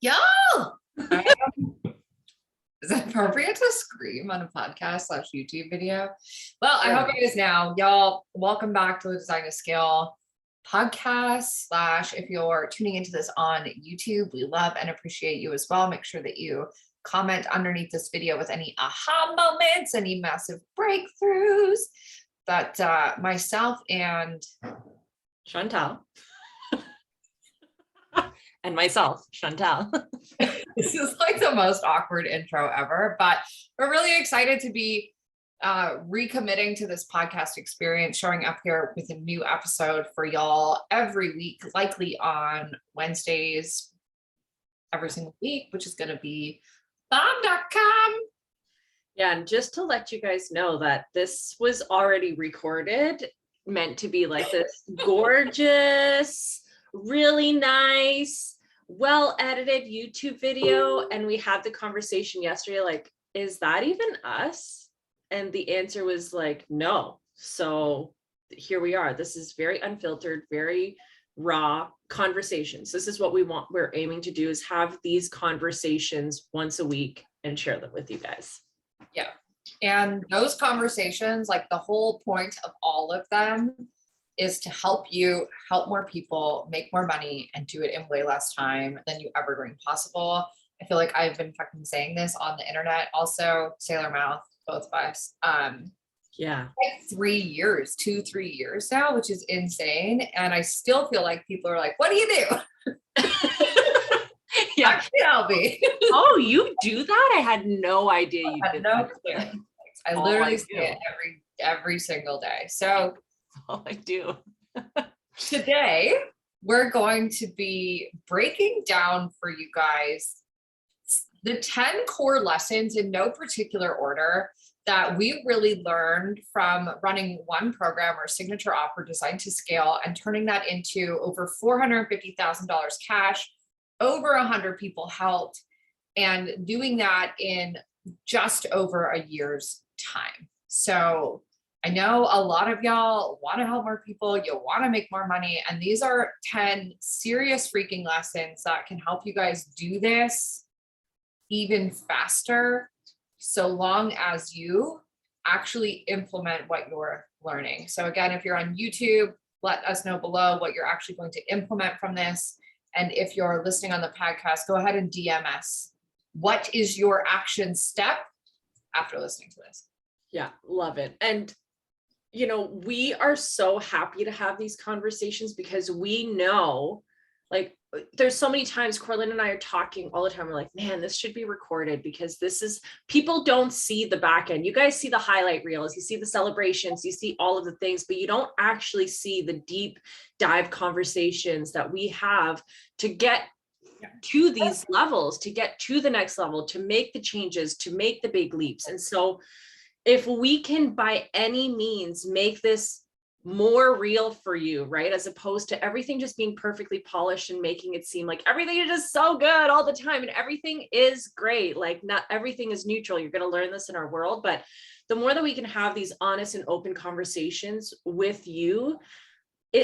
Yo! Is it appropriate to scream on a podcast / YouTube video? Well, I hope it is now. Y'all, welcome back to the Design to Scale podcast / if you're tuning into this on YouTube, we love and appreciate you as well. Make sure that you comment underneath this video with any aha moments, any massive breakthroughs that myself and Chantal and myself, Chantal. This is like the most awkward intro ever, but we're really excited to be recommitting to this podcast experience, showing up here with a new episode for y'all every week, likely on Wednesdays, every single week, which is going to be bomb.com. Yeah, and just to let you guys know that this was already recorded, meant to be like this gorgeous, really nice, well-edited YouTube video. And we had the conversation yesterday, like, is that even us? And the answer was like, no. So here we are. This is very unfiltered, very raw conversations. This is what we want. We're aiming to do, is have these conversations once a week and share them with you guys. Yeah. And those conversations, like the whole point of all of them is to help you help more people make more money and do it in way less time than you ever dreamed possible. I feel like I've been fucking saying this on the internet. Also, Sailor Mouth, both of us. Yeah. Like 3 years, 2-3 years now, which is insane. And I still feel like people are like, what do you do? Yeah. Actually, I'll be. Oh, you do that? I had no idea you did No that. clue. I literally see it every single day. So all I do. today we're going to be breaking down for you guys the 10 core lessons in no particular order that we really learned from running one program or signature offer designed to scale and turning that into over $450,000 cash, over 100 people helped, and doing that in just over a year's time. So I know a lot of y'all want to help more people, you want to make more money, and these are 10 serious freaking lessons that can help you guys do this even faster, so long as you actually implement what you're learning. So again, if you're on YouTube, let us know below what you're actually going to implement from this. And if you're listening on the podcast, go ahead and DM us. What is your action step after listening to this? Yeah, love it. And, you know, we are so happy to have these conversations because we know, like, there's so many times Cora-Lynn and I are talking all the time. We're like, man, this should be recorded because this is, people don't see the back end. You guys see the highlight reels, you see the celebrations, you see all of the things, but you don't actually see the deep dive conversations that we have to get to these levels, to get to the next level, to make the changes, to make the big leaps. And so if we can by any means make this more real for you, right? As opposed to everything just being perfectly polished and making it seem like everything is just so good all the time and everything is great. Like, not everything is neutral. You're going to learn this in our world, but the more that we can have these honest and open conversations with you,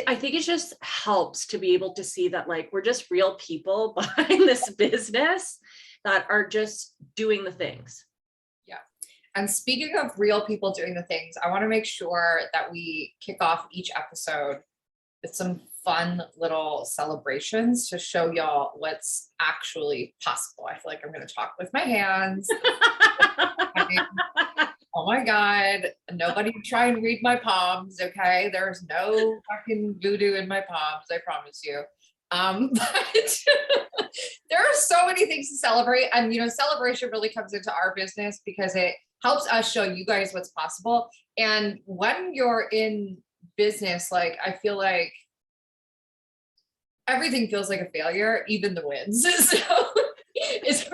I think it just helps to be able to see that, like, we're just real people behind this business that are just doing the things. And speaking of real people doing the things, I want to make sure that we kick off each episode with some fun little celebrations to show y'all what's actually possible. I feel like I'm going to talk with my hands. Oh my God, nobody try and read my palms, okay? There's no fucking voodoo in my palms, I promise you. But there are so many things to celebrate. And, you know, celebration really comes into our business because it helps us show you guys what's possible. And when you're in business, like, I feel like everything feels like a failure, even the wins. So it's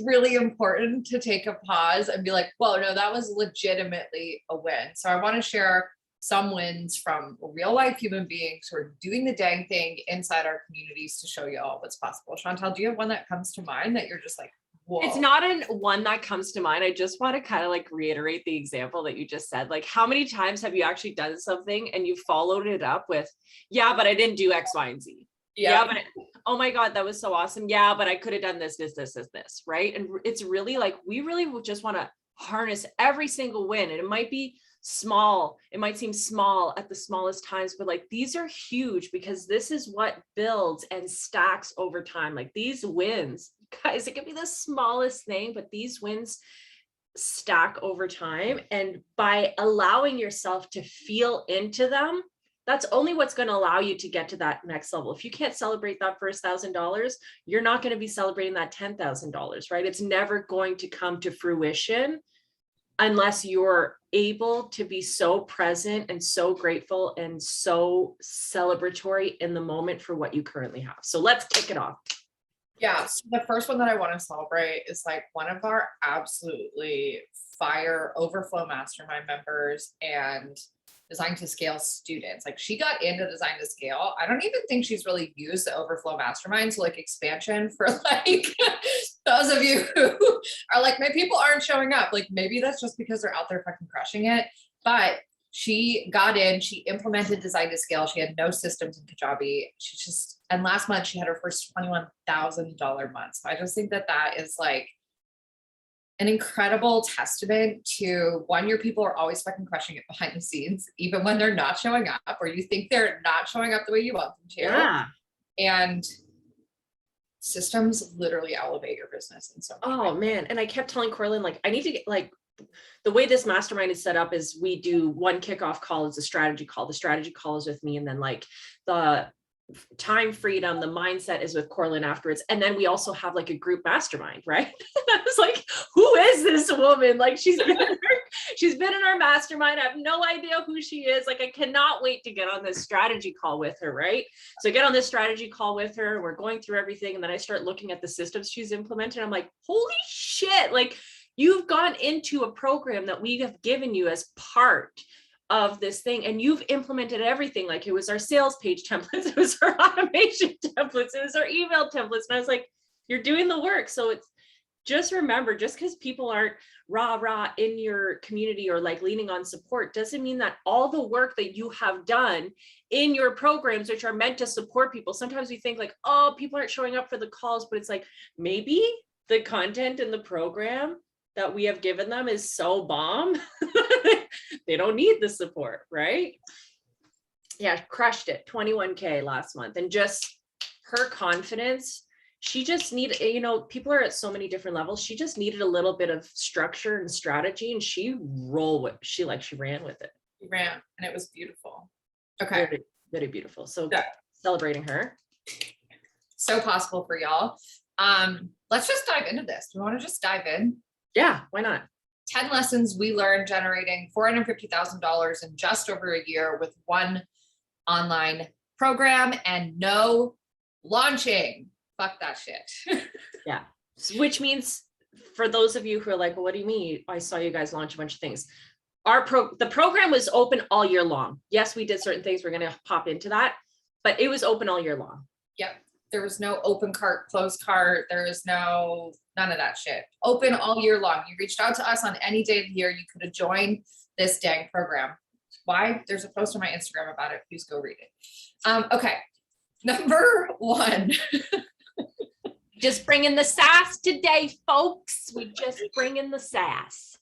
really important to take a pause and be like, whoa, no, that was legitimately a win. So I want to share some wins from real life human beings who are doing the dang thing inside our communities to show you all what's possible. Chantal, do you have one that comes to mind that you're just like, whoa? It's not one that comes to mind. I just want to kind of like reiterate the example that you just said. Like, how many times have you actually done something and you followed it up with, yeah, but I didn't do X, Y, and Z. Yeah, but oh my God, that was so awesome. Yeah, but I could have done this, right? And it's really like, we really just want to harness every single win. And it might be small. It might seem small at the smallest times, but like, these are huge because this is what builds and stacks over time. Like these wins, guys, it could be the smallest thing, but these wins stack over time. And by allowing yourself to feel into them, that's only what's going to allow you to get to that next level. If you can't celebrate that first $1,000, you're not going to be celebrating that $10,000, right? It's never going to come to fruition unless you're able to be so present and so grateful and so celebratory in the moment for what you currently have. So let's kick it off. Yeah, so the first one that I want to celebrate is like one of our absolutely fire overflow mastermind members and Design to Scale students. Like she got into Design to Scale. I don't even think she's really used the overflow mastermind. So like expansion for like those of you who are like, my people aren't showing up. Like maybe that's just because they're out there fucking crushing it. But she got in, she implemented Design to Scale. She had no systems in Kajabi. She just, and last month she had her first $21,000 month. So I just think that that is like an incredible testament to one, your people are always fucking crushing it behind the scenes, even when they're not showing up or you think they're not showing up the way you want them to. Yeah. And systems literally elevate your business in so many ways. Man. And I kept telling Cora-Lynn, like, I need to get like, the way this mastermind is set up is we do one kickoff call is a strategy call. The strategy call is with me. And then like the time freedom, the mindset is with Cora-Lynn afterwards. And then we also have like a group mastermind, right? I was like, who is this woman? Like she's been in our mastermind. I have no idea who she is. Like, I cannot wait to get on this strategy call with her, right? So I get on this strategy call with her. We're going through everything. And then I start looking at the systems she's implemented. I'm like, holy shit. Like you've gone into a program that we have given you as part of this thing and you've implemented everything. Like it was our sales page templates, it was our automation templates, it was our email templates. And I was like, you're doing the work. So it's just remember, just because people aren't rah in your community or like leaning on support doesn't mean that all the work that you have done in your programs, which are meant to support people. Sometimes we think like, oh, people aren't showing up for the calls, but it's like, maybe the content in the program that we have given them is so bomb. They don't need the support, right? Yeah, crushed it. 21K last month. And just her confidence, she just needed, you know, people are at so many different levels. She just needed a little bit of structure and strategy and she ran with it. She ran and it was beautiful. Okay. Very, very beautiful. So yeah. Celebrating her. So possible for y'all. Let's just dive into this. Do you want to just dive in? Yeah, why not? 10 lessons we learned generating $450,000 in just over a year with one online program and no launching. Fuck that shit. Yeah. Which means for those of you who are like, well, what do you mean? I saw you guys launch a bunch of things. The program was open all year long. Yes, we did certain things. We're going to pop into that, but it was open all year long. Yep. There was no open cart, closed cart. There was none of that shit. Open all year long. You reached out to us on any day of the year. You could have joined this dang program. Why? There's a post on my Instagram about it. Please go read it. Okay. Number one. Just bringing the sass today, folks. We just bring in the sass.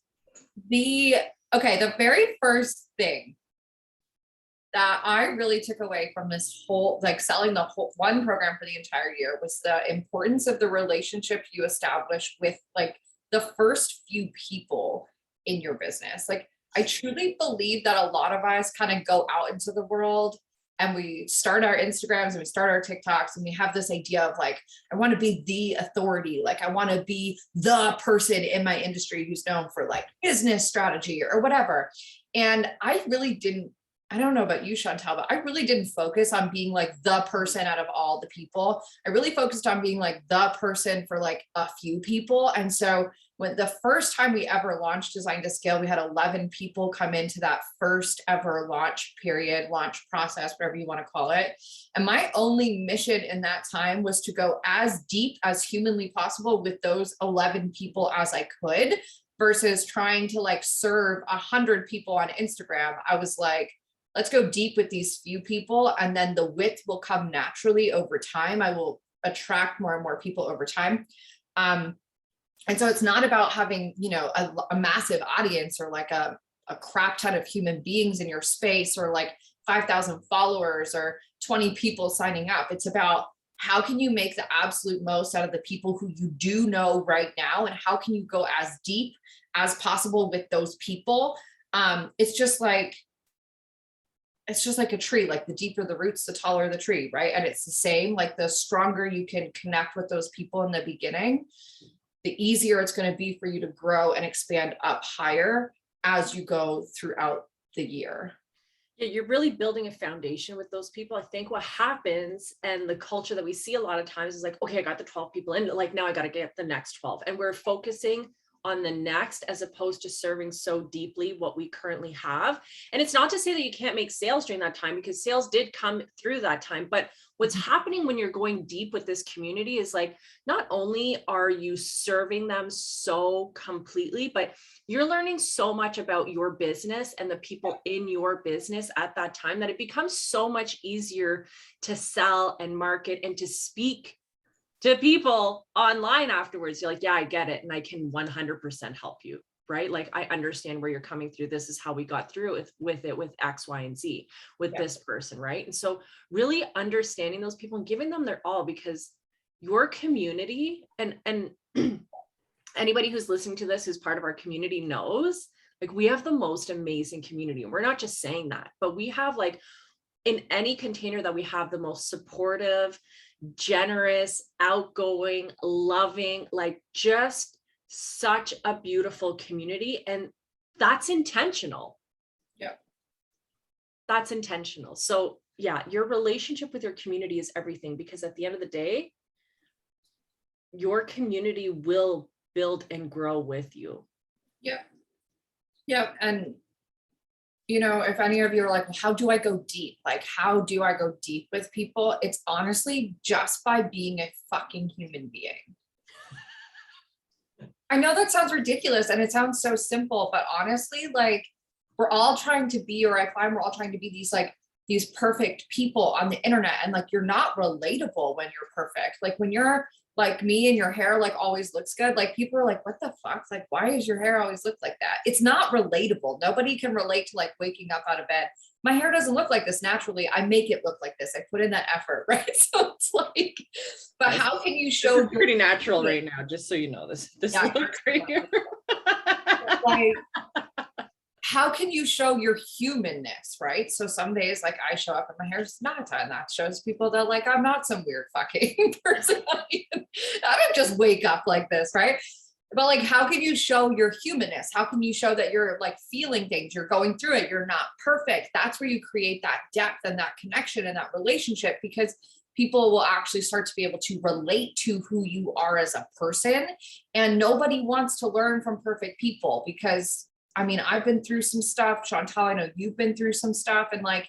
The very first thing that I really took away from this whole, like selling the whole one program for the entire year was the importance of the relationship you establish with like the first few people in your business. Like I truly believe that a lot of us kind of go out into the world and we start our Instagrams and we start our TikToks and we have this idea of like, I want to be the authority. Like I want to be the person in my industry who's known for like business strategy or whatever. And I don't know about you, Chantal, but I really didn't focus on being like the person out of all the people. I really focused on being like the person for like a few people. And so when the first time we ever launched Design to Scale, we had 11 people come into that first ever launch process, whatever you want to call it. And my only mission in that time was to go as deep as humanly possible with those 11 people as I could versus trying to like serve 100 people on Instagram. I was like, let's go deep with these few people and then the width will come naturally over time. I will attract more and more people over time. And so it's not about having, you know, a massive audience or like a crap ton of human beings in your space, or like 5,000 followers or 20 people signing up. It's about how can you make the absolute most out of the people who you do know right now, and how can you go as deep as possible with those people. It's just like a tree, like the deeper the roots, the taller the tree, right? And it's the same, like the stronger you can connect with those people in the beginning, the easier it's going to be for you to grow and expand up higher as you go throughout the year. Yeah, you're really building a foundation with those people. I think what happens, and the culture that we see a lot of times, is like, okay, I got the 12 people in, like now I got to get the next 12. And we're focusing on the next, as opposed to serving so deeply what we currently have. And it's not to say that you can't make sales during that time, because sales did come through that time. But what's happening when you're going deep with this community is like, not only are you serving them so completely, but you're learning so much about your business and the people in your business at that time, that it becomes so much easier to sell and market and to speak to people online afterwards. You're like, yeah, I get it. And I can 100% help you, right? Like, I understand where you're coming through. This is how we got through it with X, Y, and Z with this person, right? And so really understanding those people and giving them their all, because your community, and anybody who's listening to this who's part of our community knows, like, we have the most amazing community. And we're not just saying that, but we have, like, in any container that we have, the most supportive, generous, outgoing, loving, like, just such a beautiful community. And that's intentional. Yeah. That's intentional. So yeah, your relationship with your community is everything, because at the end of the day, your community will build and grow with you. Yeah. Yeah. And you know, if any of you are like, well, how do I go deep? Like, how do I go deep with people? It's honestly just by being a fucking human being. I know that sounds ridiculous and it sounds so simple, but honestly, like, we're all trying to be, or I find we're all trying to be these perfect people on the internet. And like, you're not relatable when you're perfect. Like, when you're like me and your hair like always looks good, like, people are like, what the fuck? Like, why does your hair always look like that? It's not relatable. Nobody can relate to like waking up out of bed. My hair doesn't look like this naturally. I make it look like this. I put in that effort, right? So it's like, but how can you show This is pretty natural right now, just so you know, this yeah, look right here. like, how can you show your humanness, right? So some days, like, I show up and my hair's not done. That shows people that like, I'm not some weird fucking person. I don't just wake up like this, right? But like, how can you show your humanness? How can you show that you're like feeling things, you're going through it, you're not perfect? That's where you create that depth and that connection and that relationship, because people will actually start to be able to relate to who you are as a person. And nobody wants to learn from perfect people, because I mean, I've been through some stuff. Chantal, I know you've been through some stuff, and like,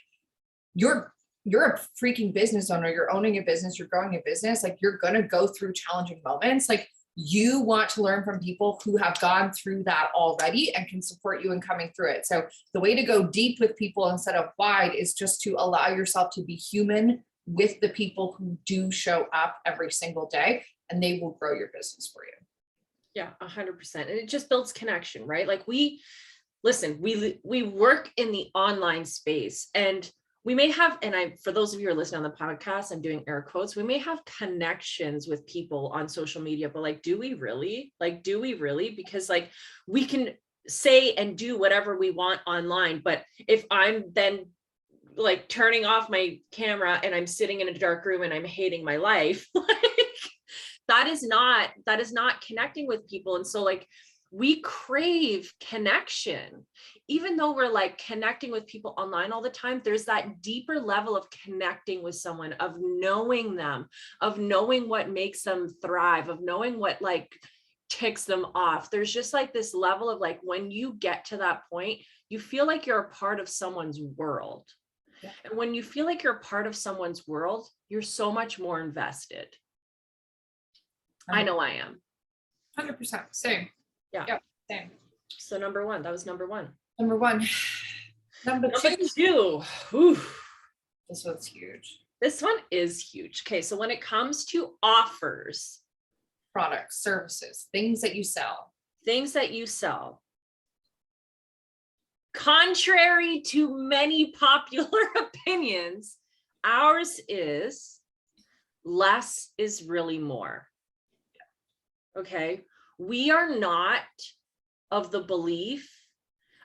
you're a freaking business owner. You're owning a business, you're growing a business. Like, you're going to go through challenging moments. Like, you want to learn from people who have gone through that already and can support you in coming through it. So the way to go deep with people instead of wide is just to allow yourself to be human with the people who do show up every single day, and they will grow your business for you. Yeah, 100%. And it just builds connection, right? Like, we work in the online space, and we may have, and for those of you who are listening on the podcast, I'm doing air quotes, we may have connections with people on social media, but like, do we really? Because like, we can say and do whatever we want online, but if I'm then like turning off my camera and I'm sitting in a dark room and I'm hating my life, like, that is not connecting with people. And so like, we crave connection, even though we're like connecting with people online all the time. There's that deeper level of connecting with someone, of knowing them, of knowing what makes them thrive, of knowing what like ticks them off. There's just like this level of like, when you get to that point, you feel like you're a part of someone's world. Yeah. And when you feel like you're a part of someone's world, you're so much more invested. I know I am. 100%. Same. Yeah. Same. So number one, that was number one. Number one. Number two. Ooh. This one's huge. This one is huge. Okay, so when it comes to offers, Products, services, things that you sell. things that you sell, contrary to many popular opinions, ours is less is really more. Okay, we are not of the belief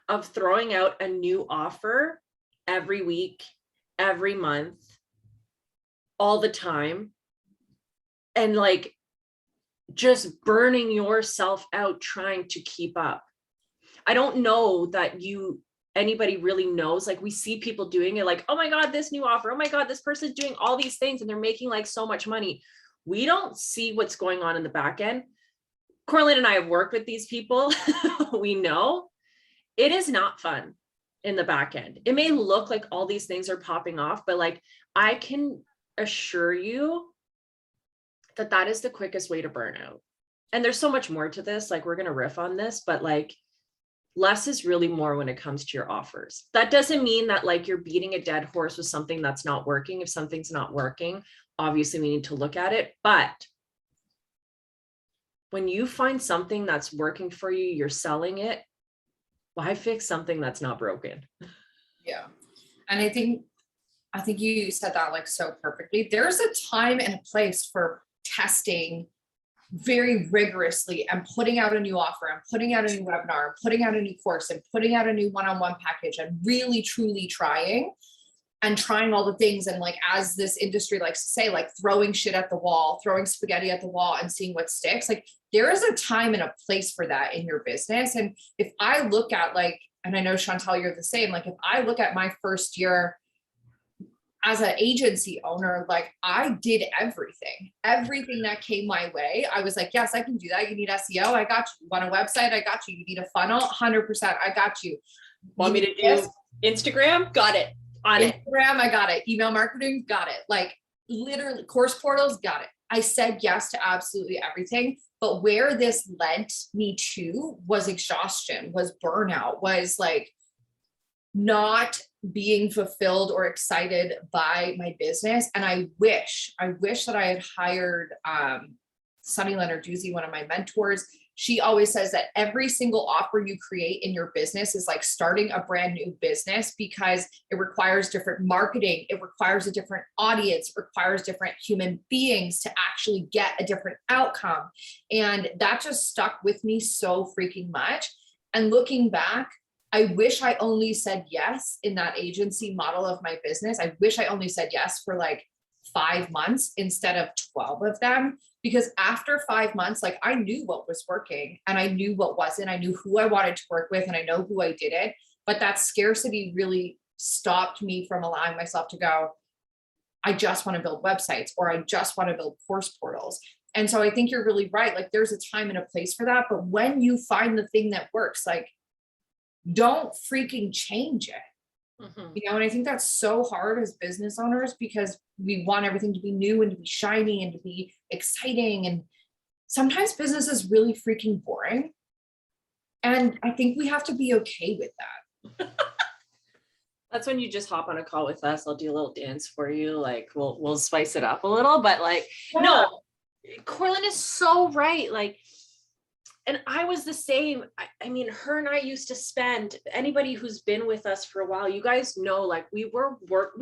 of throwing out a new offer every week, every month, all the time, and like just burning yourself out trying to keep up. I don't know that anybody really knows. Like we see people doing it like, oh my God, this new offer. Oh my God, this person's doing all these things and they're making like so much money. We don't see what's going on in the back end. Cora-Lynn and I have worked with these people. We know it is not fun in the back end. It may look like all these things are popping off, but like I can assure you that that is the quickest way to burn out. And there's so much more to this. Like we're going to riff on this, but like less is really more when it comes to your offers. That doesn't mean that like you're beating a dead horse with something that's not working. If something's not working, obviously we need to look at it. But when you find something that's working for you, you're selling it, why fix something that's not broken? Yeah. And I think you said that like so perfectly. There's a time and a place for testing very rigorously and putting out a new offer and putting out a new webinar, and putting out a new course and putting out a new one-on-one package and really truly trying all the things. And like, as this industry likes to say, like throwing shit at the wall, throwing spaghetti at the wall and seeing what sticks. Like there is a time and a place for that in your business. And if I look at like, and I know Chantal, you're the same, like if I look at my first year as an agency owner, like I did everything that came my way. I was like, yes, I can do that. You need SEO. I got you. You want a website? I got you. You need a funnel? 100%. I got you. Want me to do Instagram? Got it. On Instagram, I got it. Email marketing, got it. Like literally course portals, got it. I said yes to absolutely everything. But where this led me to was exhaustion, was burnout, was like not being fulfilled or excited by my business. And I wish that I had hired Sunny Leonard-Doozy, one of my mentors. She always says that every single offer you create in your business is like starting a brand new business, because it requires different marketing. It requires a different audience, it requires different human beings to actually get a different outcome. And that just stuck with me so freaking much. And looking back, I wish I only said yes in that agency model of my business. I wish I only said yes for like 5 months instead of 12 of them, because after 5 months, like I knew what was working and I knew what wasn't. I knew who I wanted to work with and I know who I didn't, but that scarcity really stopped me from allowing myself to go, I just want to build websites, or I just want to build course portals. And so I think you're really right. Like there's a time and a place for that. But when you find the thing that works, like don't freaking change it. Mm-hmm. You know, and I think that's so hard as business owners, because we want everything to be new and to be shiny and to be exciting. And sometimes business is really freaking boring. And I think we have to be okay with that. That's when you just hop on a call with us. I'll do a little dance for you. Like we'll spice it up a little, but like, yeah. No, Cora-Lynn is so right. Like, and I was the same. I mean, her and I used to spend, anybody who's been with us for a while, you guys know, like we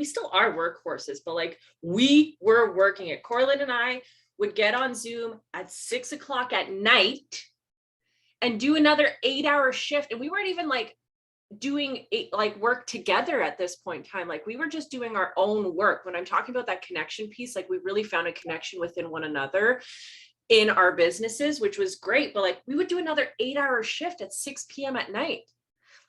still are workhorses, but like we were working it. Cora-Lynn and I would get on Zoom at 6 o'clock at night and do another 8-hour shift. And we weren't even like doing work together at this point in time. Like we were just doing our own work. When I'm talking about that connection piece, like we really found a connection within one another in our businesses, which was great. But like we would do another 8-hour shift at 6 p.m. at night.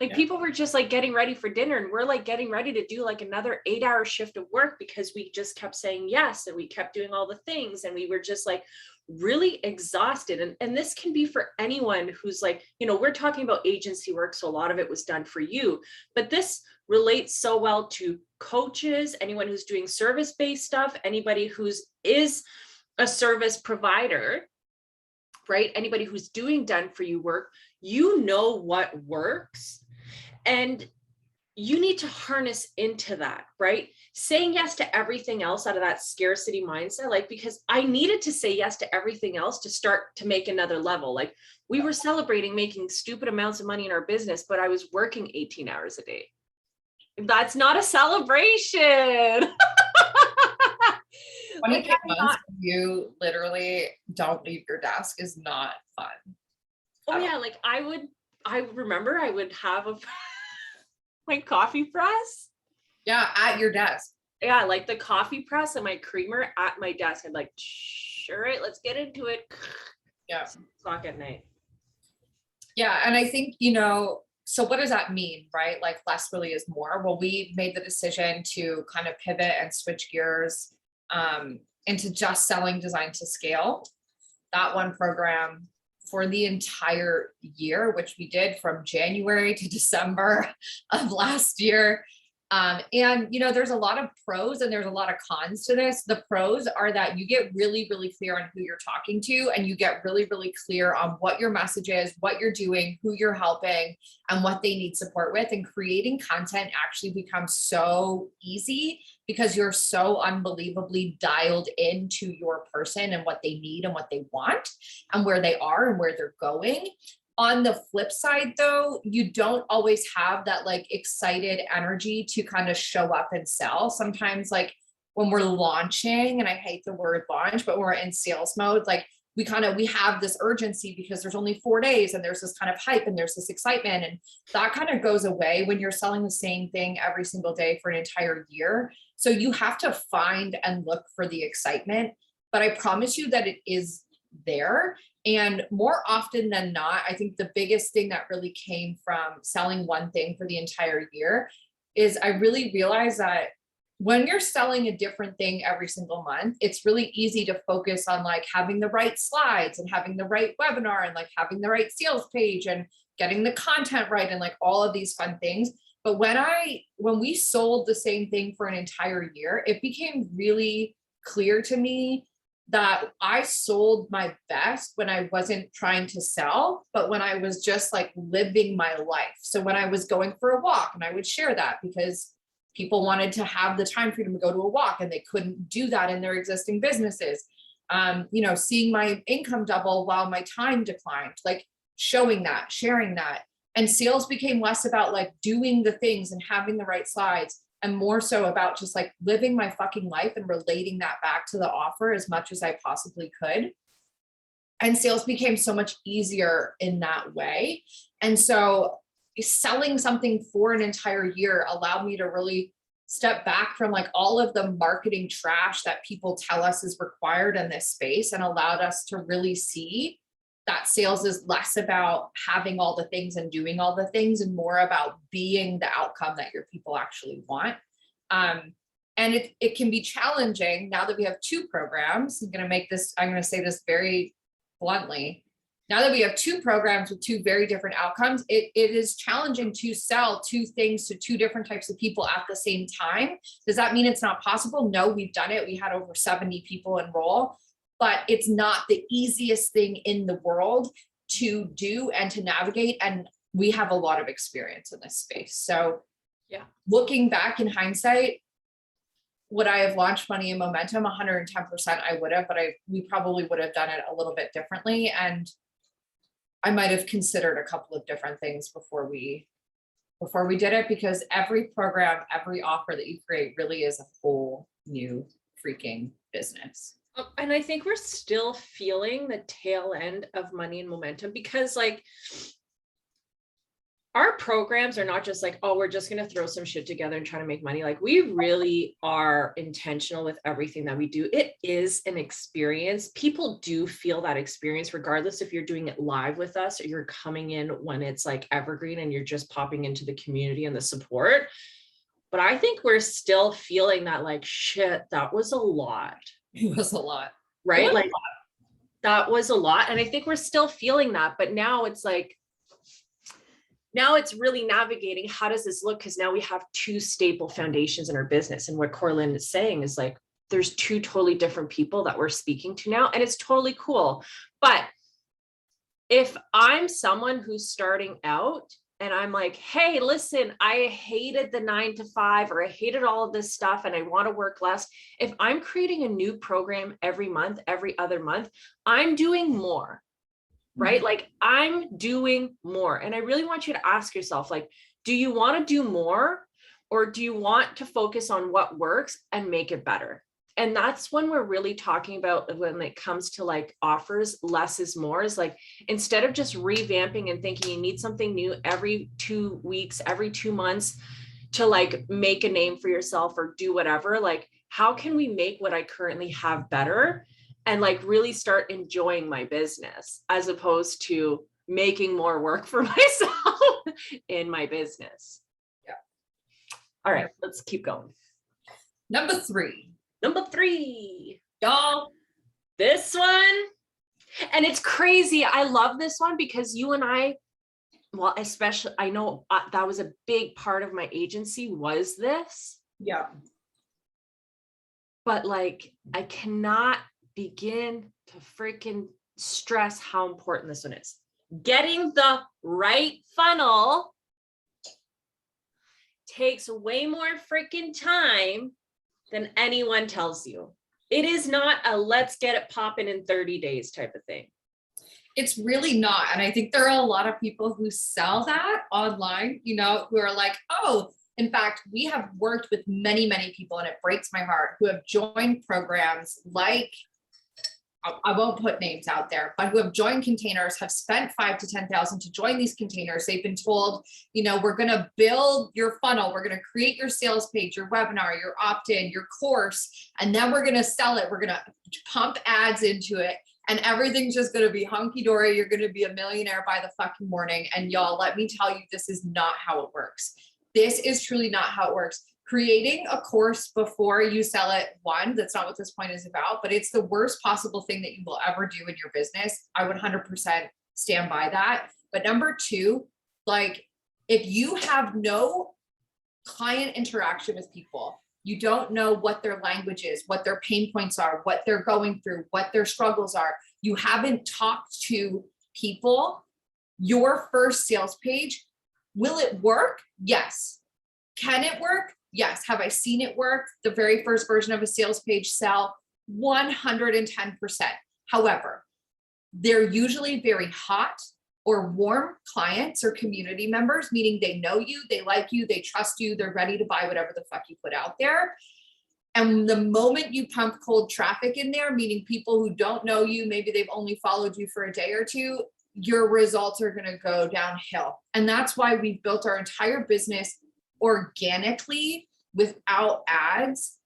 Like people were just like getting ready for dinner, and we're like getting ready to do like another 8-hour shift of work, because we just kept saying yes and we kept doing all the things, and we were just like really exhausted. And this can be for anyone who's like, you know, we're talking about agency work, so a lot of it was done for you, but this relates so well to coaches, anyone who's doing service-based stuff, anybody is a service provider, right? Anybody who's doing done for you work, you know what works. And you need to harness into that, right? Saying yes to everything else out of that scarcity mindset, like, because I needed to say yes to everything else to start to make another level. Like, we were celebrating making stupid amounts of money in our business, but I was working 18 hours a day. That's not a celebration. 23 months when you literally don't leave your desk is not fun. Oh yeah, like I remember I would have my coffee press. Yeah, at your desk. Yeah, like the coffee press and my creamer at my desk. I'm like, all right, let's get into it. Yeah. 6:00 at night. Yeah, and I think, so what does that mean, right? Like less really is more. Well, we made the decision to kind of pivot and switch gears into just selling design to scale. That one program for the entire year, which we did from January to December of last year. And there's a lot of pros and there's a lot of cons to this. The pros are that you get really, really clear on who you're talking to, and you get really, really clear on what your message is, what you're doing, who you're helping, and what they need support with. And creating content actually becomes so easy because you're so unbelievably dialed into your person and what they need and what they want and where they are and where they're going. On the flip side, though, you don't always have that like excited energy to kind of show up and sell. Sometimes like when we're launching, and I hate the word launch, but when we're in sales mode, like we have this urgency because there's only 4 days and there's this kind of hype and there's this excitement, and that kind of goes away when you're selling the same thing every single day for an entire year. So you have to find and look for the excitement, but I promise you that it is there. And more often than not, I think the biggest thing that really came from selling one thing for the entire year is I really realized that when you're selling a different thing every single month, it's really easy to focus on like having the right slides and having the right webinar and like having the right sales page and getting the content right and like all of these fun things. But when we sold the same thing for an entire year, it became really clear to me that I sold my best when I wasn't trying to sell, but when I was just like living my life. So when I was going for a walk, and I would share that because people wanted to have the time freedom to go to a walk and they couldn't do that in their existing businesses. Seeing my income double while my time declined, like showing that, sharing that. And sales became less about like doing the things and having the right slides, and more so about just like living my fucking life and relating that back to the offer as much as I possibly could. And sales became so much easier in that way. And so selling something for an entire year allowed me to really step back from like all of the marketing trash that people tell us is required in this space, and allowed us to really see that sales is less about having all the things and doing all the things and more about being the outcome that your people actually want. And it can be challenging now that we have two programs. I'm going to say this very bluntly. Now that we have two programs with two very different outcomes, it is challenging to sell two things to two different types of people at the same time. Does that mean it's not possible? No, we've done it. We had over 70 people enroll. But it's not the easiest thing in the world to do and to navigate. And we have a lot of experience in this space. So yeah, looking back in hindsight, would I have launched Money and Momentum? 110% I would have, but we probably would have done it a little bit differently. And I might have considered a couple of different things before we did it, because every program, every offer that you create really is a whole new freaking business. And I think we're still feeling the tail end of Money and Momentum, because like our programs are not just like, oh, we're just going to throw some shit together and try to make money. Like we really are intentional with everything that we do. It is an experience. People do feel that experience, regardless if you're doing it live with us or you're coming in when it's like evergreen and you're just popping into the community and the support. But I think we're still feeling that like, shit, that was a lot. It was a lot. Right? Like that was a lot. And I think we're still feeling that, but now it's like, now it's really navigating, how does this look? Because now we have two staple foundations in our business. And what Cora-Lynn is saying is like, there's two totally different people that we're speaking to now, and it's totally cool. But if I'm someone who's starting out and I'm like, hey, listen, I hated the 9 to 5, or I hated all of this stuff and I want to work less. If I'm creating a new program every month, every other month, I'm doing more, right? Like I'm doing more. And I really want you to ask yourself, like, do you want to do more, or do you want to focus on what works and make it better? And that's when we're really talking about, when it comes to like offers, less is more. Is like, instead of just revamping and thinking you need something new every 2 weeks, every 2 months to like make a name for yourself or do whatever, like, how can we make what I currently have better and like really start enjoying my business, as opposed to making more work for myself in my business. Yeah. All right, let's keep going. Number three, y'all, this one, and it's crazy. I love this one because you and I, well, especially, I know that was a big part of my agency, was this. Yeah. But like, I cannot begin to freaking stress how important this one is. Getting the right funnel takes way more freaking time than anyone tells you. It is not a let's get it popping in 30 days type of thing. It's really not. And I think there are a lot of people who sell that online, you know, who are like, oh, in fact, we have worked with many, many people, and it breaks my heart, who have joined programs like, I won't put names out there, but who have joined containers, have spent 5,000 to 10,000 to join these containers. They've been told, you know, we're going to build your funnel. We're going to create your sales page, your webinar, your opt-in, your course, and then we're going to sell it. We're going to pump ads into it, and everything's just going to be hunky-dory. You're going to be a millionaire by the fucking morning. And y'all, let me tell you, this is not how it works. This is truly not how it works. Creating a course before you sell it, one, that's not what this point is about, but it's the worst possible thing that you will ever do in your business. I would 100% stand by that. But number two, like, if you have no client interaction with people, you don't know what their language is, what their pain points are, what they're going through, what their struggles are, you haven't talked to people, your first sales page, will it work? Yes. Can it work? Yes. Have I seen it work? The very first version of a sales page sell 110%. However, they're usually very hot or warm clients or community members, meaning they know you, they like you, they trust you, they're ready to buy whatever the fuck you put out there. And the moment you pump cold traffic in there, meaning people who don't know you, maybe they've only followed you for a day or two, your results are going to go downhill. And that's why we've built our entire business organically without ads,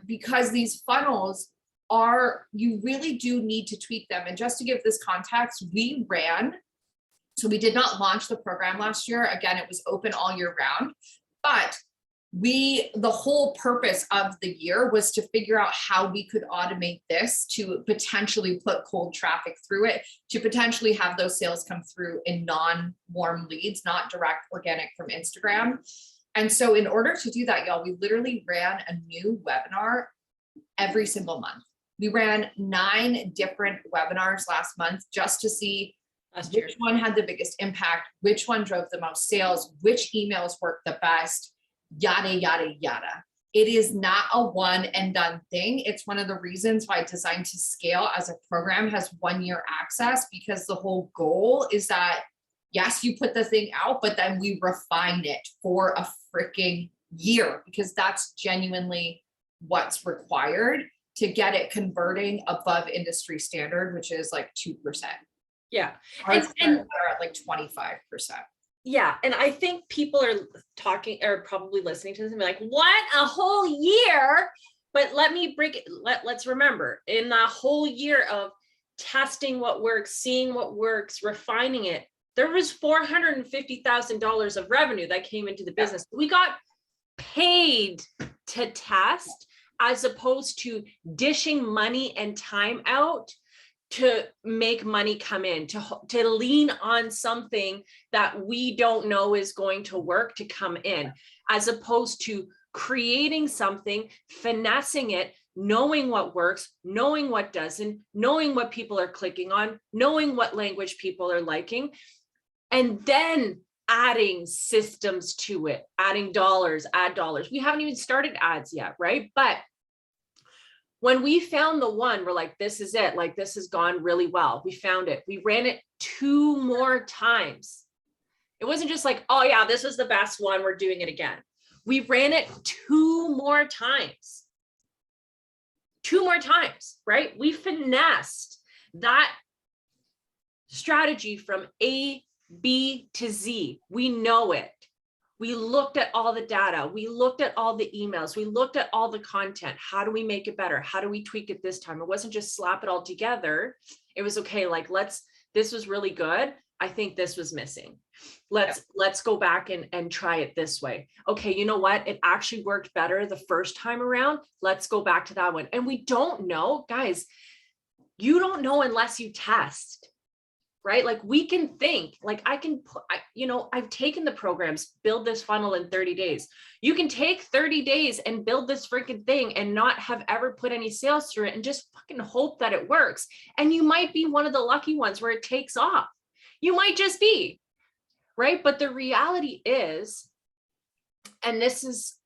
because these funnels are, you really do need to tweak them. And just to give this context, so we did not launch the program last year. Again, it was open all year round, but the whole purpose of the year was to figure out how we could automate this to potentially put cold traffic through it, to potentially have those sales come through in non-warm leads, not direct organic from Instagram. And so in order to do that, y'all, we literally ran a new webinar every single month. We ran 9 different webinars last month just to see which one had the biggest impact, which one drove the most sales, which emails worked the best, yada, yada, yada. It is not a one and done thing. It's one of the reasons why Designed to Scale as a program has 1-year access, because the whole goal is that, yes, you put the thing out, but then we refine it for a freaking year, because that's genuinely what's required to get it converting above industry standard, which is like 2%. Yeah. And they're at like 25%. Yeah. And I think people are probably listening to this and be like, what, a whole year? But let me break it. Let's remember, in the whole year of testing what works, seeing what works, refining it, there was $450,000 of revenue that came into the business. We got paid to test, as opposed to dishing money and time out to make money come in, to lean on something that we don't know is going to work to come in, as opposed to creating something, finessing it, knowing what works, knowing what doesn't, knowing what people are clicking on, knowing what language people are liking, and then adding systems to it, adding dollars, add dollars. We haven't even started ads yet, right? But when we found the one, we're like, this is it. Like, this has gone really well. We found it. We ran it 2 more times. It wasn't just like, oh yeah, this was the best one, we're doing it again. We ran it 2 more times. 2 more times, right? We finessed that strategy from A, B to Z. We know it. We looked at all the data. We looked at all the emails. We looked at all the content. How do we make it better? How do we tweak it this time? It wasn't just slap it all together. It was okay. Like, this was really good. I think this was missing. Let's go back and try it this way. Okay, you know what? It actually worked better the first time around. Let's go back to that one. And we don't know, guys, you don't know unless you test, right? Like, we can think, like, I've taken the programs, build this funnel in 30 days. You can take 30 days and build this freaking thing and not have ever put any sales through it and just fucking hope that it works. And you might be one of the lucky ones where it takes off. You might just be, right? But the reality is, and this is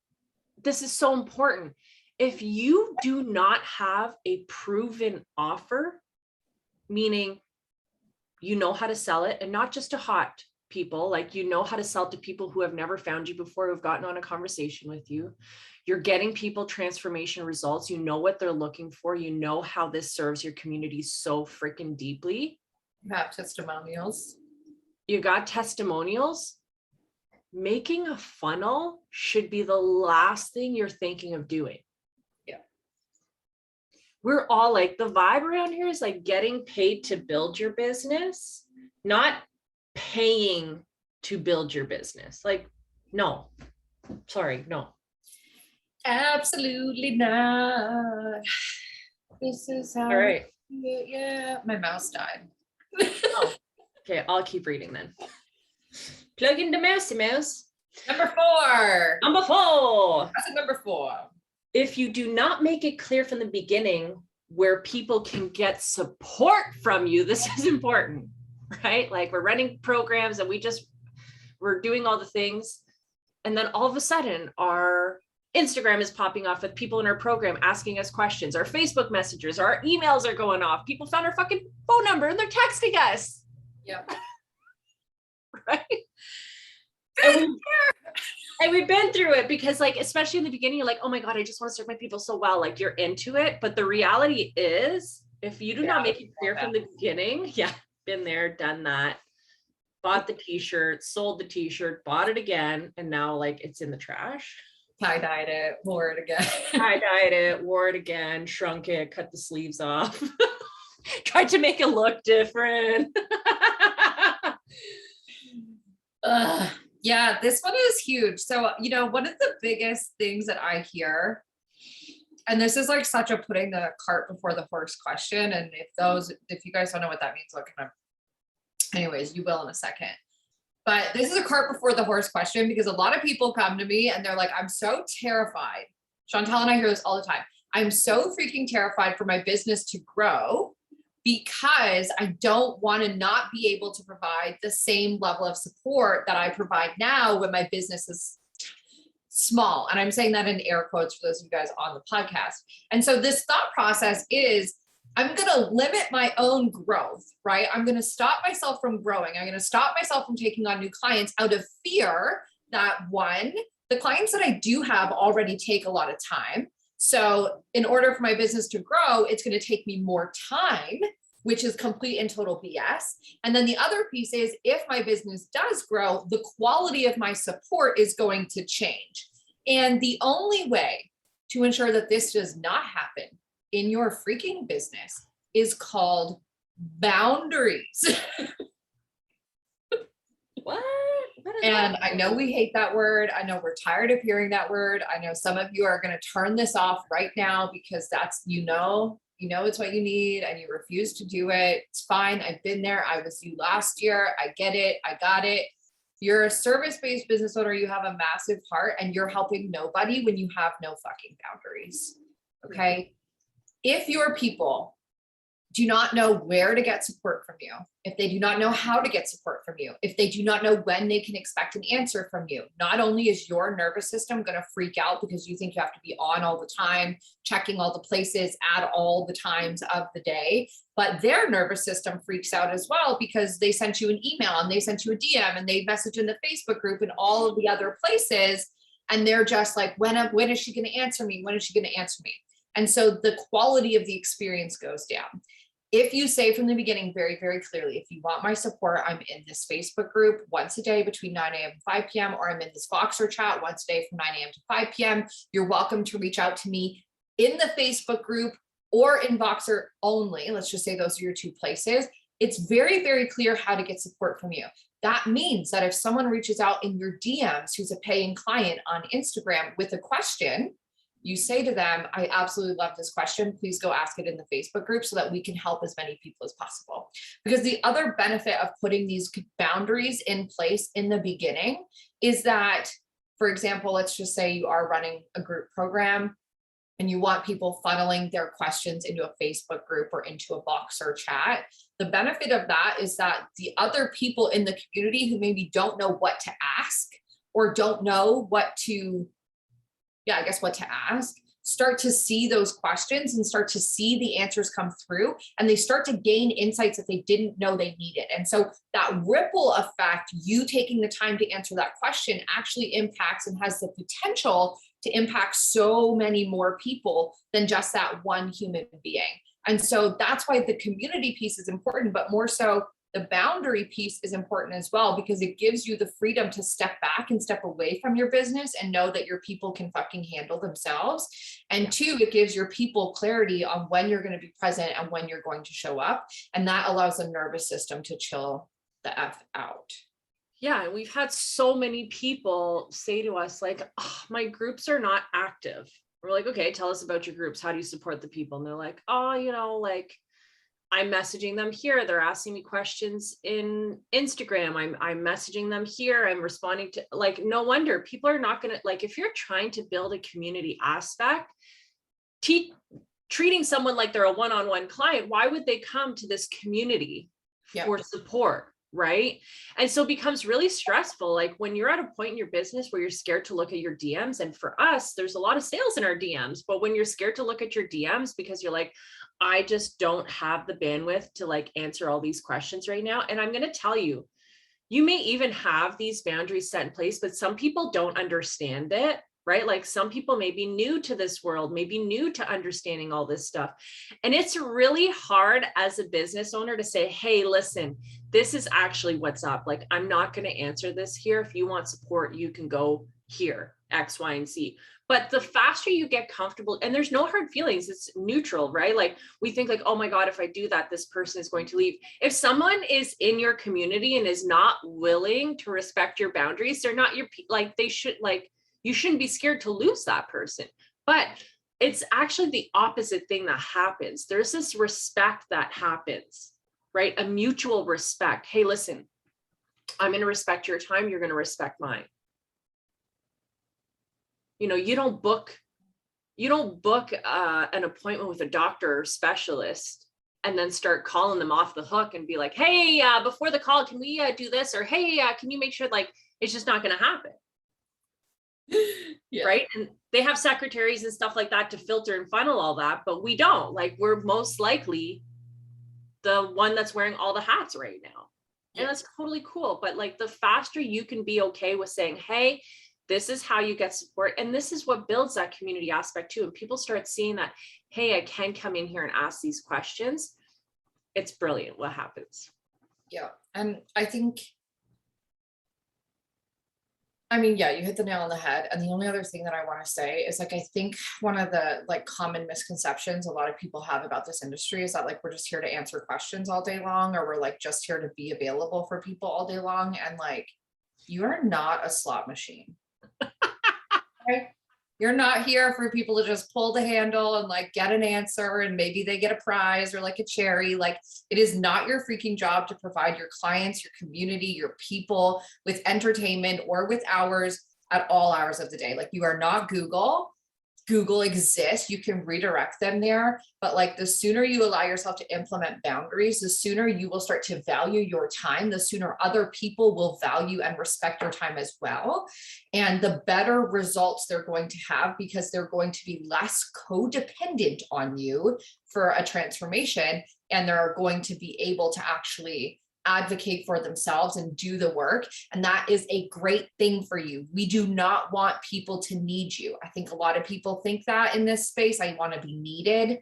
so important, if you do not have a proven offer, meaning you know how to sell it, and not just to hot people, like, you know how to sell to people who have never found you before, who've gotten on a conversation with you. You're getting people transformation results. You know what they're looking for. You know how this serves your community so freaking deeply. You have testimonials. You got testimonials. Making a funnel should be the last thing you're thinking of doing. Yeah. We're all like, the vibe around here is like getting paid to build your business, not paying to build your business. Like, no, sorry, no. Absolutely not. This is how. All right. Yeah, my mouse died. Oh, okay, I'll keep reading then. Plug into Mousy Mouse. Number 4. Number 4. That's number 4. If you do not make it clear from the beginning where people can get support from you, this is important, right? Like, we're running programs and we're doing all the things. And then all of a sudden our Instagram is popping off with people in our program asking us questions. Our Facebook messages, our emails are going off. People found our fucking phone number and they're texting us. Yep. Right? And we've been through it, because, like, especially in the beginning, you're like, oh my God, I just want to serve my people so well. Like, you're into it. But the reality is, if you do not make it clear from the beginning, been there, done that, bought the t-shirt, sold the t-shirt, bought it again, and now, like, it's in the trash. Tie-dyed it, wore it again. Tie-dyed it, wore it again, shrunk it, cut the sleeves off, tried to make it look different. Yeah, this one is huge. So, one of the biggest things that I hear, and this is like such a putting the cart before the horse question. And if you guys don't know what that means, anyways, you will in a second. But this is a cart before the horse question, because a lot of people come to me and they're like, I'm so terrified. Chantal and I hear this all the time. I'm so freaking terrified for my business to grow, because I don't want to not be able to provide the same level of support that I provide now when my business is small. And I'm saying that in air quotes for those of you guys on the podcast. And so this thought process is, I'm going to limit my own growth, right? I'm going to stop myself from growing. I'm going to stop myself from taking on new clients out of fear that, one, the clients that I do have already take a lot of time. So in order for my business to grow, it's going to take me more time, which is complete and total BS. And then the other piece is, if my business does grow, the quality of my support is going to change. And the only way to ensure that this does not happen in your freaking business is called boundaries. What? And I know we hate that word. I know we're tired of hearing that word. I know some of you are going to turn this off right now, because that's, it's what you need and you refuse to do it. It's fine. I've been there. I was you last year. I get it. I got it. You're a service-based business owner. You have a massive heart and you're helping nobody when you have no fucking boundaries. Okay. If your people do not know where to get support from you, if they do not know how to get support from you, if they do not know when they can expect an answer from you, not only is your nervous system going to freak out because you think you have to be on all the time, checking all the places at all the times of the day, but their nervous system freaks out as well because they sent you an email and they sent you a DM and they messaged in the Facebook group and all of the other places. And they're just like, when is she going to answer me? When is she going to answer me? And so the quality of the experience goes down. If you say from the beginning very, very clearly, if you want my support, I'm in this Facebook group once a day between 9 a.m. and 5 p.m., or I'm in this Voxer chat once a day from 9 a.m. to 5 p.m., you're welcome to reach out to me in the Facebook group or in Voxer only. Let's just say those are your two places. It's very, very clear how to get support from you. That means that if someone reaches out in your DMs who's a paying client on Instagram with a question, you say to them, I absolutely love this question. Please go ask it in the Facebook group so that we can help as many people as possible. Because the other benefit of putting these boundaries in place in the beginning is that, for example, let's just say you are running a group program and you want people funneling their questions into a Facebook group or into a Voxer chat. The benefit of that is that the other people in the community who maybe don't know what to ask or don't know what to ask, start to see those questions and start to see the answers come through, and they start to gain insights that they didn't know they needed. And so that ripple effect, you taking the time to answer that question, actually impacts and has the potential to impact so many more people than just that one human being. And so that's why the community piece is important, but more so the boundary piece is important as well, because it gives you the freedom to step back and step away from your business and know that your people can fucking handle themselves. And two, it gives your people clarity on when you're going to be present and when you're going to show up. And that allows the nervous system to chill the F out. Yeah, and we've had so many people say to us like, oh, my groups are not active. We're like, okay, tell us about your groups. How do you support the people? And they're like, oh, like I'm messaging them here. They're asking me questions in Instagram. I'm messaging them here. I'm responding to, like, no wonder people are not going to, like, if you're trying to build a community aspect, treating someone like they're a one-on-one client, why would they come to this community for support? Right. And so it becomes really stressful. Like when you're at a point in your business where you're scared to look at your DMs, and for us, there's a lot of sales in our DMs, but when you're scared to look at your DMs because you're like, I just don't have the bandwidth to like answer all these questions right now. And I'm going to tell you, you may even have these boundaries set in place, but some people don't understand it. Right? Like some people may be new to this world, maybe new to understanding all this stuff. And it's really hard as a business owner to say, hey, listen, this is actually what's up. Like, I'm not going to answer this here. If you want support, you can go here, X, Y, and Z. But the faster you get comfortable, and there's no hard feelings, it's neutral, right? Like we think like, oh my God, if I do that, this person is going to leave. If someone is in your community and is not willing to respect your boundaries, they're not your, like they should, like, you shouldn't be scared to lose that person. But it's actually the opposite thing that happens. There's this respect that happens, right? A mutual respect. Hey, listen, I'm going to respect your time. You're going to respect mine. You don't book an appointment with a doctor or specialist and then start calling them off the hook and be like, hey, before the call, can we do this? Or, hey, can you make sure, like, it's just not going to happen. Yeah. Right. And they have secretaries and stuff like that to filter and funnel all that, but we don't. Like, we're most likely the one that's wearing all the hats right now. And that's totally cool. But like the faster you can be okay with saying, hey, this is how you get support. And this is what builds that community aspect too. And people start seeing that, hey, I can come in here and ask these questions. It's brilliant what happens. Yeah. And I think, you hit the nail on the head. And the only other thing that I want to say is like, I think one of the like common misconceptions a lot of people have about this industry is that like, we're just here to answer questions all day long, or we're like just here to be available for people all day long. And like, you are not a slot machine. Right? You're not here for people to just pull the handle and like get an answer and maybe they get a prize or like a cherry. Like, it is not your freaking job to provide your clients, your community, your people with entertainment or with hours at all hours of the day. Like, you are not Google. Google exists, you can redirect them there. But like the sooner you allow yourself to implement boundaries, the sooner you will start to value your time, the sooner other people will value and respect your time as well. And the better results they're going to have, because they're going to be less codependent on you for a transformation. And they're going to be able to actually advocate for themselves and do the work. And that is a great thing for you. We do not want people to need you. I think a lot of people think that in this space. I want to be needed.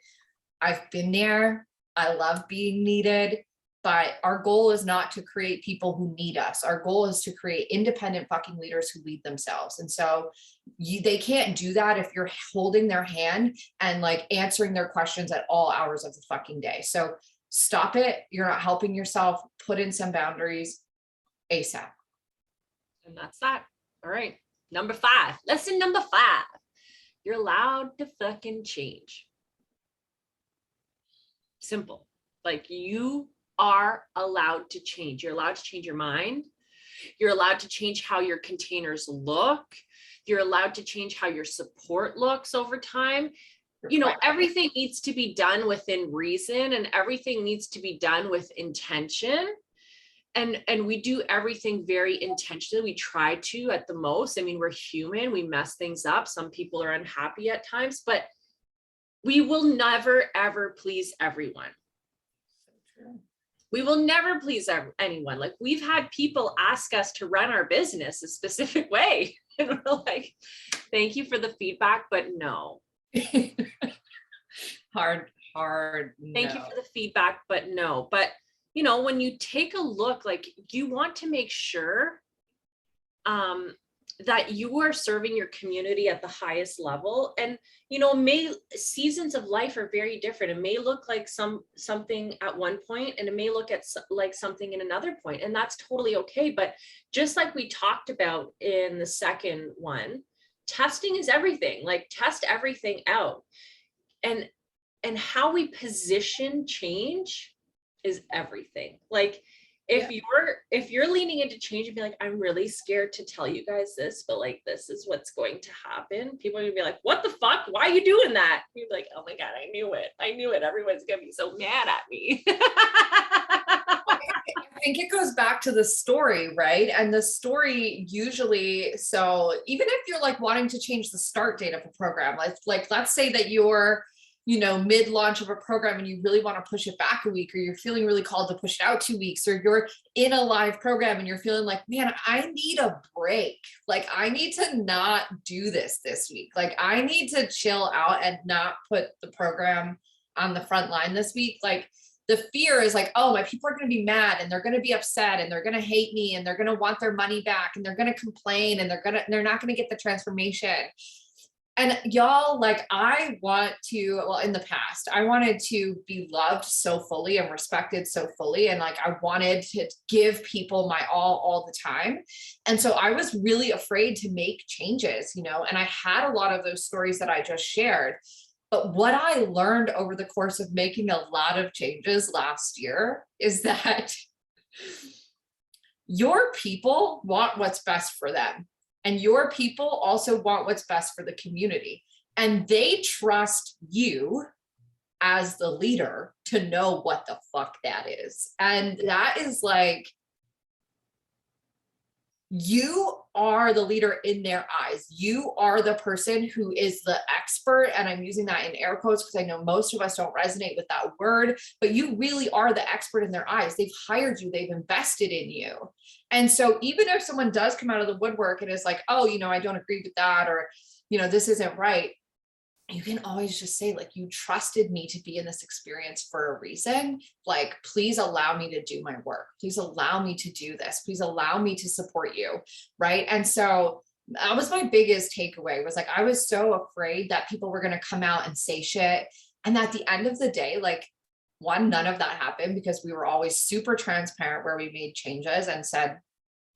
I've been there. I love being needed. But our goal is not to create people who need us. Our goal is to create independent fucking leaders who lead themselves. And so they can't do that if you're holding their hand and like answering their questions at all hours of the fucking day. So stop it. You're not helping yourself. Put in some boundaries ASAP. And that's that. All right. Number 5. Lesson number 5. You're allowed to fucking change. Simple. Like, you are allowed to change. You're allowed to change your mind. You're allowed to change how your containers look. You're allowed to change how your support looks over time. You know, everything needs to be done within reason, and everything needs to be done with intention. And we do everything very intentionally. We try to, at the most. I mean, we're human. We mess things up. Some people are unhappy at times, but we will never, ever please everyone. We will never please anyone. Like, we've had people ask us to run our business a specific way. And we're like, thank you for the feedback, but no. hard Thank you for the feedback, but no. But you know, when you take a look, like, you want to make sure that you are serving your community at the highest level. And you know, seasons of life are very different. It may look like something at one point, and it may look at like something in another point, and that's totally okay. But just like we talked about in the second one, testing is everything. Like, test everything out. And how we position change is everything. Like, if you're leaning into change and be like, I'm really scared to tell you guys this, but like, this is what's going to happen, people are gonna be like, what the fuck? Why are you doing that? You're like, oh my God, I knew it. Everyone's gonna be so mad at me. I think it goes back to the story, right? And the story usually, so even if you're like wanting to change the start date of a program, like let's say that you're, you know, mid-launch of a program and you really want to push it back a week, or you're feeling really called to push it out 2 weeks, or you're in a live program and you're feeling like, man, I need a break. Like, I need to not do this week. Like, I need to chill out and not put the program on the front line this week. Like, the fear is like, oh, my people are going to be mad, and they're going to be upset, and they're going to hate me, and they're going to want their money back, and they're going to complain, and they're not going to get the transformation. And y'all, like, I want to, well, in the past, I wanted to be loved so fully and respected so fully. And like, I wanted to give people my all the time. And so I was really afraid to make changes, you know, and I had a lot of those stories that I just shared. But what I learned over the course of making a lot of changes last year is that your people want what's best for them. And your people also want what's best for the community. And they trust you as the leader to know what the fuck that is. And that is like, you are the leader in their eyes. You are the person who is the expert. And I'm using that in air quotes because I know most of us don't resonate with that word, but you really are the expert in their eyes. They've hired you, they've invested in you. And so even if someone does come out of the woodwork and is like, oh, you know, I don't agree with that, or, you know, this isn't right, you can always just say, like, you trusted me to be in this experience for a reason. Like, please allow me to do my work. Please allow me to do this. Please allow me to support you. Right. And so that was my biggest takeaway, was like, I was so afraid that people were going to come out and say shit. And at the end of the day, like, one, none of that happened, because we were always super transparent where we made changes and said,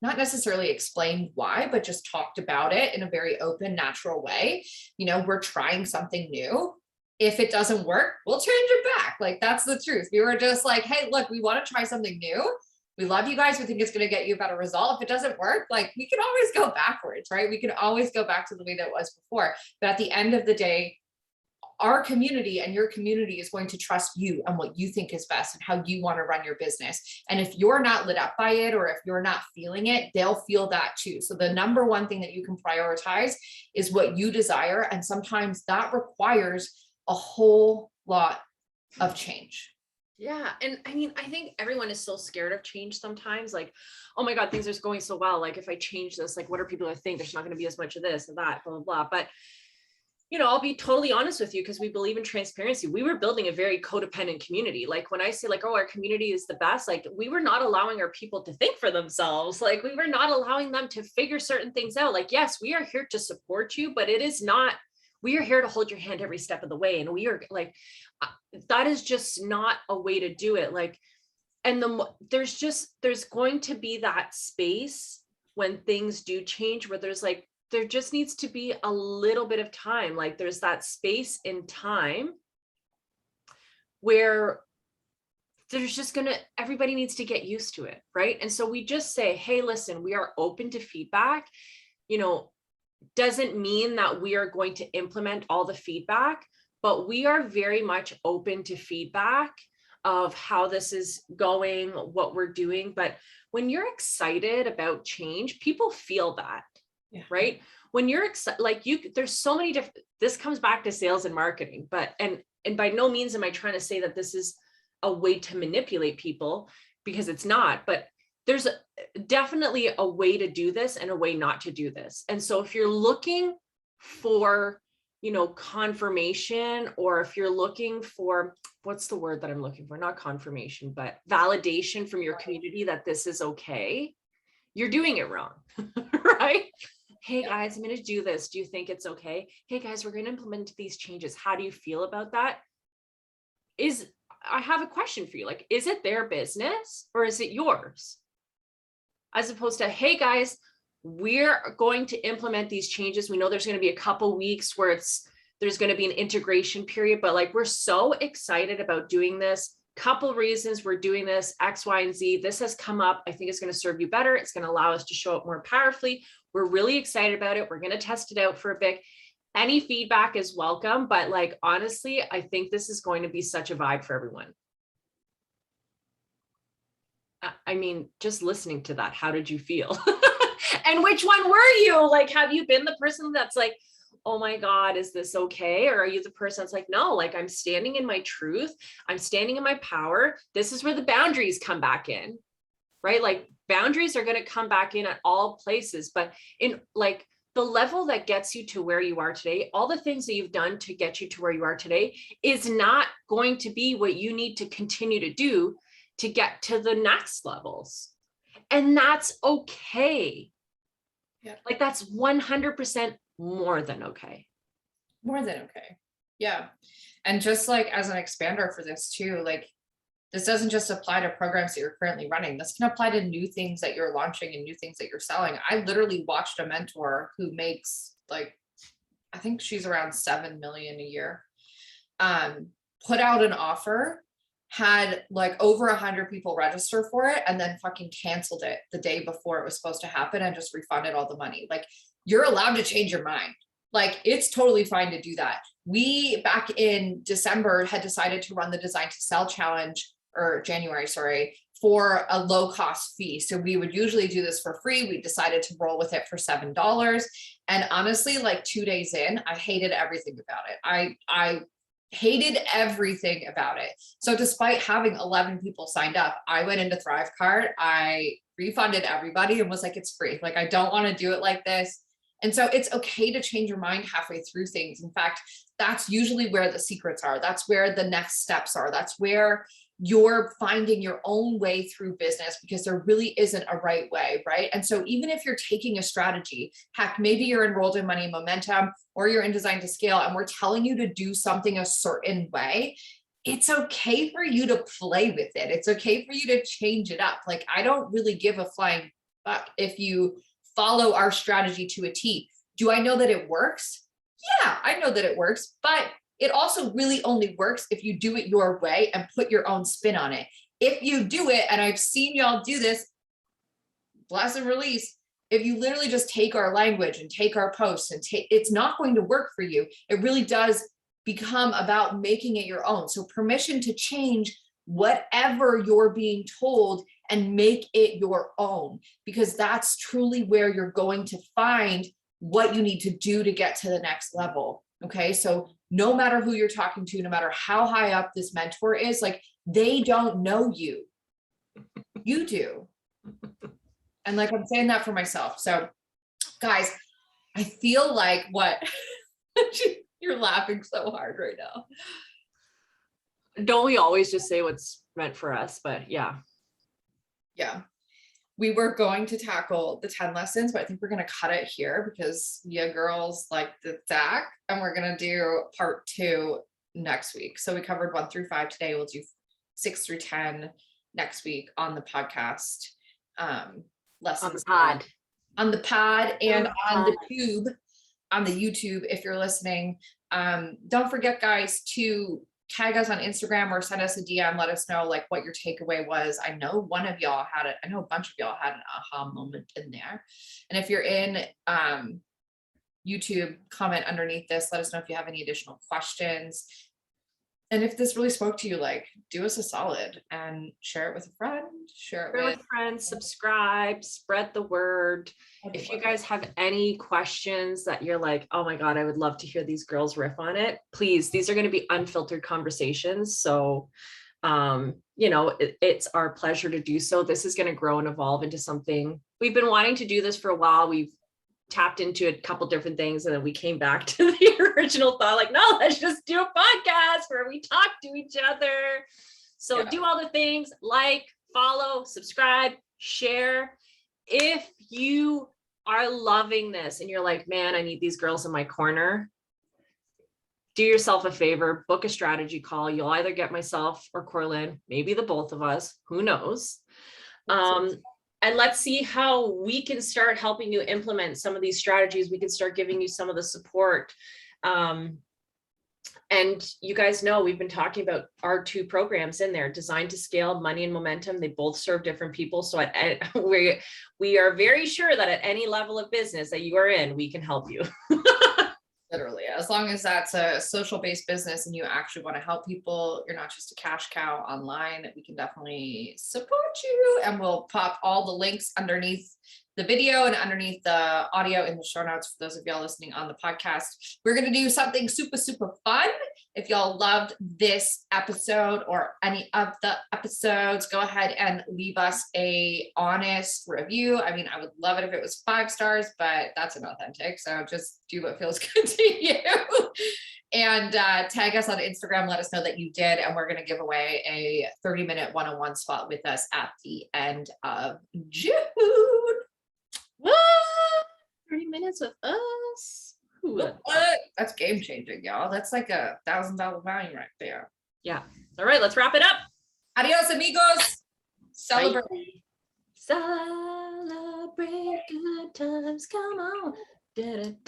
not necessarily explained why, but just talked about it in a very open, natural way. You know, we're trying something new. If it doesn't work, we'll change it back. Like, that's the truth. We were just like, hey, look, we want to try something new. We love you guys. We think it's going to get you a better result. If it doesn't work, like we can always go backwards, right? We can always go back to the way that it was before. But at the end of the day, our community and your community is going to trust you and what you think is best and how you want to run your business. And if you're not lit up by it, or if you're not feeling it, they'll feel that too. So the number one thing that you can prioritize is what you desire. And sometimes that requires a whole lot of change. Yeah. And I mean, I think everyone is so scared of change sometimes. Like, oh my God, things are going so well. Like if I change this, like what are people going to think? There's not going to be as much of this and that, blah, blah, blah. But, you know, I'll be totally honest with you because we believe in transparency. We were building a very codependent community. Like when I say like, oh, our community is the best, like we were not allowing our people to think for themselves. Like we were not allowing them to figure certain things out. Like, yes, we are here to support you, but it is not, we are here to hold your hand every step of the way. And we are like, that is just not a way to do it. Like, and there's going to be that space when things do change where there's like, there just needs to be a little bit of time. Like there's that space in time where there's just everybody needs to get used to it. Right. And so we just say, hey, listen, we are open to feedback, you know, doesn't mean that we are going to implement all the feedback, but we are very much open to feedback of how this is going, what we're doing. But when you're excited about change, people feel that, right? When you're excited, like there's so many different, this comes back to sales and marketing, but, and by no means am I trying to say that this is a way to manipulate people, because it's not, but there's definitely a way to do this and a way not to do this. And so if you're looking for, you know, confirmation, or if you're looking for, what's the word that I'm looking for? Not confirmation, but validation from your community that this is okay, you're doing it wrong, right? Hey guys, I'm going to do this. Do you think it's okay? Hey guys, we're going to implement these changes. How do you feel about that? I have a question for you. Like, is it their business or is it yours? As opposed to, hey guys, we're going to implement these changes. We know there's going to be a couple weeks where there's going to be an integration period, but like, we're so excited about doing this. Couple reasons we're doing this, X, Y, and Z. This has come up. I think it's going to serve you better. It's going to allow us to show up more powerfully. We're really excited about it. We're going to test it out for a bit. Any feedback is welcome, but like, honestly, I think this is going to be such a vibe for everyone. I mean, just listening to that, how did you feel? And which one were you? Like, have you been the person that's like, oh my God, is this okay? Or are you the person that's like, no, like I'm standing in my truth. I'm standing in my power. This is where the boundaries come back in, right? Like boundaries are going to come back in at all places, but in like the level that gets you to where you are today, all the things that you've done to get you to where you are today is not going to be what you need to continue to do to get to the next levels. And that's okay. Yeah. Like that's 100% more than okay. More than okay. Yeah. And just like as an expander for this too, like this doesn't just apply to programs that you're currently running. This can apply to new things that you're launching and new things that you're selling. I literally watched a mentor who makes like, I think she's around 7 million a year, put out an offer, had like over 100 people register for it, and then fucking canceled it the day before it was supposed to happen and just refunded all the money. Like, you're allowed to change your mind. Like, it's totally fine to do that. We, back in December, had decided to run the Design to Sell challenge, or January, sorry, for a low cost fee. So we would usually do this for free. We decided to roll with it for $7. And honestly, like 2 days in, I hated everything about it. I hated everything about it. So despite having 11 people signed up, I went into Thrivecart, I refunded everybody and was like, it's free. Like, I don't want to do it like this. And so it's okay to change your mind halfway through things. In fact, that's usually where the secrets are. That's where the next steps are. That's where you're finding your own way through business, because there really isn't a right way, right? And so even if you're taking a strategy, heck, maybe you're enrolled in Money Momentum or you're in Design to Scale, and we're telling you to do something a certain way, it's okay for you to play with it. It's okay for you to change it up. Like, I don't really give a flying fuck if you follow our strategy to a T. Do I know that it works? Yeah, I know that it works, but it also really only works if you do it your way and put your own spin on it. if you do it, and I've seen y'all do this, bless and release, if you literally just take our language and take our posts and it's not going to work for you. It really does become about making it your own. So permission to change whatever you're being told and make it your own, because that's truly where you're going to find what you need to do to get to the next level. Okay. So no matter who you're talking to, no matter how high up this mentor is, like, they don't know you. You do. And like, I'm saying that for myself. So guys, I feel like what you're laughing so hard right now. Don't we always just say what's meant for us? But yeah. We were going to tackle the 10 lessons, but I think we're going to cut it here because you girls like the Zach, and we're going to do part 2 next week. So we covered 1 through 5 today. We'll do 6 through 10 next week on the podcast. Lessons on the pod and on the tube, on the YouTube, if you're listening. Don't forget, guys, to tag us on Instagram or send us a DM. Let us know like what your takeaway was. I know one of y'all had it. I know a bunch of y'all had an aha moment in there. And if you're in YouTube, comment underneath this. Let us know if you have any additional questions. And if this really spoke to you, like, do us a solid and share it with a friend, share it with friends, subscribe, spread the word. If you guys have any questions that you're like, oh my God, I would love to hear these girls riff on it, please, these are going to be unfiltered conversations. So, it's our pleasure to do so. This is going to grow and evolve into something. We've been wanting to do this for a while. We've tapped into a couple different things, and then we came back to the original thought, like, no, let's just do a podcast where we talk to each other. So do all the things, like, follow, subscribe, share. If you are loving this and you're like, man, I need these girls in my corner, do yourself a favor, book a strategy call. You'll either get myself or Cora-Lynn, maybe the both of us, who knows. And let's see how we can start helping you implement some of these strategies. We can start giving you some of the support. And you guys know we've been talking about our 2 programs in there, Designed to Scale, Money and Momentum. They both serve different people. So we are very sure that at any level of business that you are in, we can help you. Literally, as long as that's a social-based business and you actually want to help people, you're not just a cash cow online, we can definitely support you. And we'll pop all the links underneath the video and underneath the audio in the show notes for those of y'all listening on the podcast. We're going to do something super, super fun. If y'all loved this episode or any of the episodes, go ahead and leave us a honest review. I mean, I would love it if it was 5 stars, but that's inauthentic. So just do what feels good to you. And tag us on Instagram. Let us know that you did. And we're going to give away a 30-minute one-on-one spot with us at the end of June. What? 30 minutes with us? What? That's game changing, y'all. That's like $1,000 value right there. Yeah. All right, let's wrap it up. Adios, amigos. Celebrate. Bye. Celebrate good times. Come on. Da-da-da.